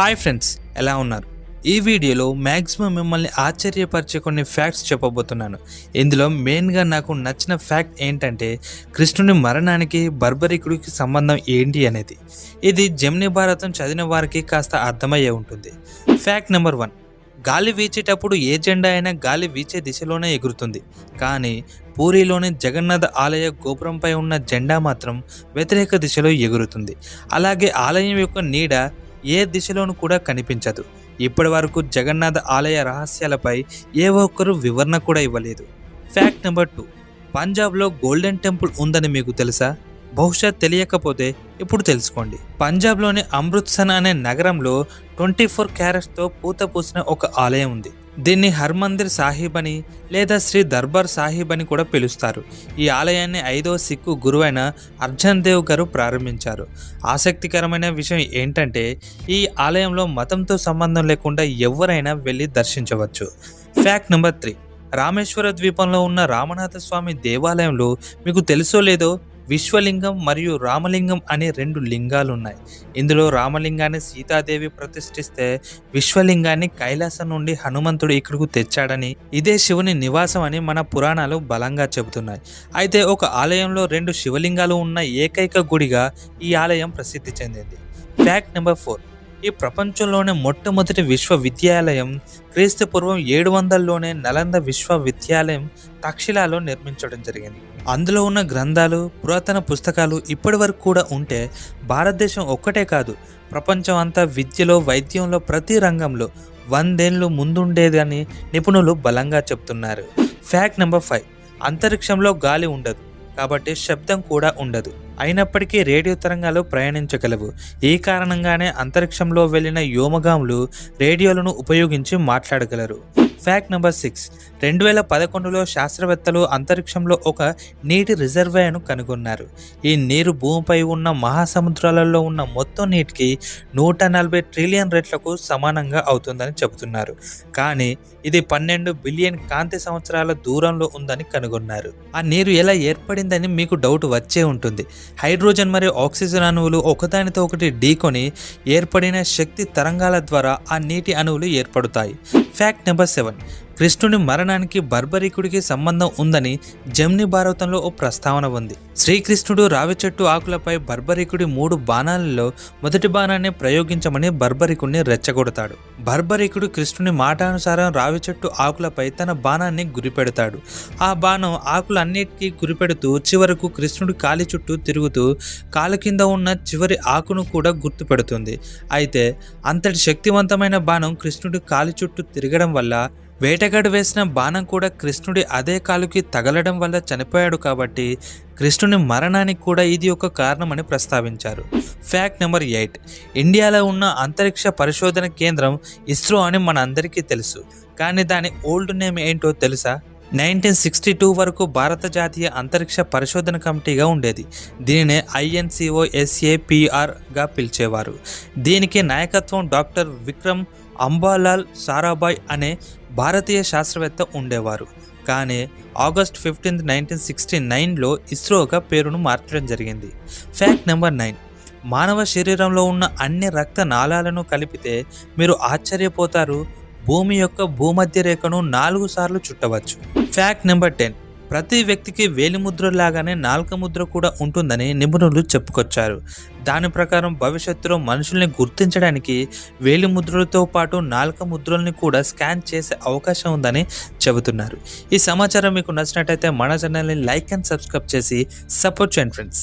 Hi friends, ఎలా ఉన్నారు? ఈ వీడియోలో మ్యాక్సిమం మిమ్మల్ని ఆశ్చర్యపరిచే కొన్ని ఫ్యాక్ట్స్ చెప్పబోతున్నాను. ఇందులో మెయిన్గా నాకు నచ్చిన ఫ్యాక్ట్ ఏంటంటే కృష్ణుని మరణానికి బర్బరికుడికి సంబంధం ఏంటి అనేది. ఇది జెమిని భారతం చదివిన వారికి కాస్త అర్థమయ్యే ఉంటుంది. ఫ్యాక్ట్ నెంబర్ 1, గాలి వీచేటప్పుడు ఏ జెండా అయినా గాలి వీచే దిశలోనే ఎగురుతుంది. కానీ పూరిలోని జగన్నాథ ఆలయ గోపురంపై ఉన్న జెండా మాత్రం వ్యతిరేక దిశలో ఎగురుతుంది. అలాగే ఆలయం యొక్క నీడ ఏ దిశలోనూ కూడా కనిపించదు. ఇప్పటి వరకు జగన్నాథ ఆలయ రహస్యాలపై ఏ ఒక్కరూ వివరణ కూడా ఇవ్వలేదు. ఫ్యాక్ట్ నెంబర్ 2, పంజాబ్లో గోల్డెన్ టెంపుల్ ఉందని మీకు తెలుసా? బహుశా తెలియకపోతే ఇప్పుడు తెలుసుకోండి. పంజాబ్లోని అమృత్సర్ అనే నగరంలో 24 క్యారెట్స్తో పూత పూసిన ఒక ఆలయం ఉంది. దీన్ని హర్మందిర్ సాహిబ్ అని లేదా శ్రీ దర్బార్ సాహిబ్ అని కూడా పిలుస్తారు. ఈ ఆలయాన్ని 5వ సిక్కు గురువైన అర్జన్ దేవ్ గారు ప్రారంభించారు. ఆసక్తికరమైన విషయం ఏంటంటే ఈ ఆలయంలో మతంతో సంబంధం లేకుండా ఎవరైనా వెళ్ళి దర్శించవచ్చు. ఫ్యాక్ట్ నెంబర్ 3, రామేశ్వర ద్వీపంలో ఉన్న రామనాథ స్వామి దేవాలయంలో మీకు తెలుసో లేదో విశ్వలింగం మరియు రామలింగం అనే 2 లింగాలు ఉన్నాయి. ఇందులో రామలింగాన్ని సీతాదేవి ప్రతిష్ఠిస్తే విశ్వలింగాన్ని కైలాసం నుండి హనుమంతుడు ఇక్కడకు తెచ్చాడని, ఇదే శివుని నివాసం అని మన పురాణాలు బలంగా చెబుతున్నాయి. అయితే ఒక ఆలయంలో 2 శివలింగాలు ఉన్న ఏకైక గుడిగా ఈ ఆలయం ప్రసిద్ధి చెందింది. ఫ్యాక్ట్ నెంబర్ 4, ఈ ప్రపంచంలోనే మొట్టమొదటి విశ్వవిద్యాలయం క్రీస్తు పూర్వం 700లోనే నలంద విశ్వవిద్యాలయం తక్షిలాలో నిర్మించడం జరిగింది. అందులో ఉన్న గ్రంథాలు, పురాతన పుస్తకాలు ఇప్పటి వరకు కూడా ఉంటే భారతదేశం ఒక్కటే కాదు, ప్రపంచం అంతా విద్యలో, వైద్యంలో, ప్రతి రంగంలో 100 ఏళ్ళు ముందుండేదని నిపుణులు బలంగా చెప్తున్నారు. ఫ్యాక్ట్ నెంబర్ 5, అంతరిక్షంలో గాలి ఉండదు కాబట్టి శబ్దం కూడా ఉండదు. అయినప్పటికీ రేడియో తరంగాలు ప్రయాణించగలవు. ఈ కారణంగానే అంతరిక్షంలో వెళ్ళిన వ్యోమగాములు రేడియోలను ఉపయోగించి మాట్లాడగలరు. ఫ్యాక్ట్ నెంబర్ 6, 2011లో శాస్త్రవేత్తలు అంతరిక్షంలో ఒక నీటి రిజర్వాయర్ను కనుగొన్నారు. ఈ నీరు భూమిపై ఉన్న మహాసముద్రాలలో ఉన్న మొత్తం నీటికి 140 ట్రిలియన్ రెట్లకు సమానంగా అవుతుందని చెబుతున్నారు. కానీ ఇది 12 బిలియన్ కాంతి సంవత్సరాల దూరంలో ఉందని కనుగొన్నారు. ఆ నీరు ఎలా ఏర్పడిందని మీకు డౌట్ వచ్చే ఉంటుంది. హైడ్రోజన్ మరియు ఆక్సిజన్ అణువులు ఒకదానితో ఒకటి ఢీకొని ఏర్పడిన శక్తి తరంగాల ద్వారా ఆ నీటి అణువులు ఏర్పడతాయి. ఫ్యాక్ట్ నెంబర్ 7, కృష్ణుని మరణానికి బర్బరికుడికి సంబంధం ఉందని జెమిని భారతంలో ఓ ప్రస్తావన ఉంది. శ్రీకృష్ణుడు రావి చెట్టు ఆకులపై బర్బరికుడి 3 బాణాలలో మొదటి బాణాన్ని ప్రయోగించమని బర్బరికుడిని రెచ్చగొడతాడు. బర్బరికుడు కృష్ణుని మాటానుసారం రావి చెట్టు ఆకులపై తన బాణాన్ని గురిపెడతాడు. ఆ బాణం ఆకులన్నిటికీ గురిపెడుతూ చివరకు కృష్ణుడి కాలి చుట్టూ తిరుగుతూ కాలు కింద ఉన్న చివరి ఆకును కూడా గుర్తుపెడుతుంది. అయితే అంతటి శక్తివంతమైన బాణం కృష్ణుడి కాలి చుట్టూ తిరగడం వల్ల వేటగాడు వేసిన బాణం కూడా కృష్ణుడి అదే కాలుకి తగలడం వల్ల చనిపోయాడు. కాబట్టి కృష్ణుని మరణానికి కూడా ఇది ఒక కారణమని ప్రస్తావించారు. ఫ్యాక్ట్ నెంబర్ 8, ఇండియాలో ఉన్న అంతరిక్ష పరిశోధన కేంద్రం ఇస్రో అని మన అందరికీ తెలుసు. కానీ దాని ఓల్డ్ నేమ్ ఏంటో తెలుసా? 1962 వరకు భారత జాతీయ అంతరిక్ష పరిశోధన కమిటీగా ఉండేది. దీనినే INCOSAPRగా పిలిచేవారు. దీనికి నాయకత్వం డాక్టర్ విక్రమ్ అంబాలాల్ సారాభాయ్ అనే భారతీయ శాస్త్రవేత్త ఉండేవారు. కానీ ఆగస్ట్ 15, 1969లో ఇస్రోగా పేరును మార్చడం జరిగింది. ఫ్యాక్ట్ నెంబర్ 9, మానవ శరీరంలో ఉన్న అన్ని రక్త నాళాలను కలిపితే మీరు ఆశ్చర్యపోతారు, భూమి యొక్క భూమధ్య రేఖను 4 సార్లు చుట్టవచ్చు. ఫ్యాక్ట్ నెంబర్ 10, ప్రతి వ్యక్తికి వేలిముద్ర లాగానే నాలుక ముద్ర కూడా ఉంటుందని నిపుణులు చెప్పుకొచ్చారు. దాని ప్రకారం భవిష్యత్తులో మనుషుల్ని గుర్తించడానికి వేలిముద్రలతో పాటు నాలుక ముద్రల్ని కూడా స్కాన్ చేసే అవకాశం ఉందని చెబుతున్నారు. ఈ సమాచారం మీకు నచ్చినట్టయితే మన ఛానల్ని లైక్ అండ్ సబ్స్క్రైబ్ చేసి సపోర్ట్ చేయండి ఫ్రెండ్స్.